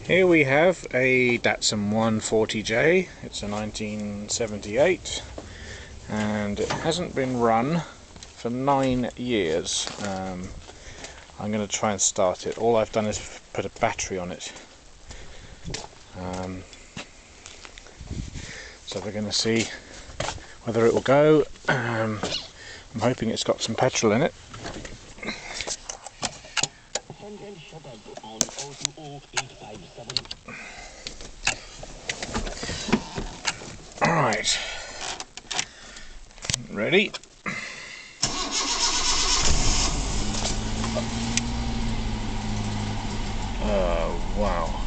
Here we have a Datsun 140J. It's a 1978 and it hasn't been run for 9 years. I'm going to try and start it. All I've done is put a battery on it. So we're going to see whether it will go. I'm hoping it's got some petrol in it. Alright, ready? Oh wow.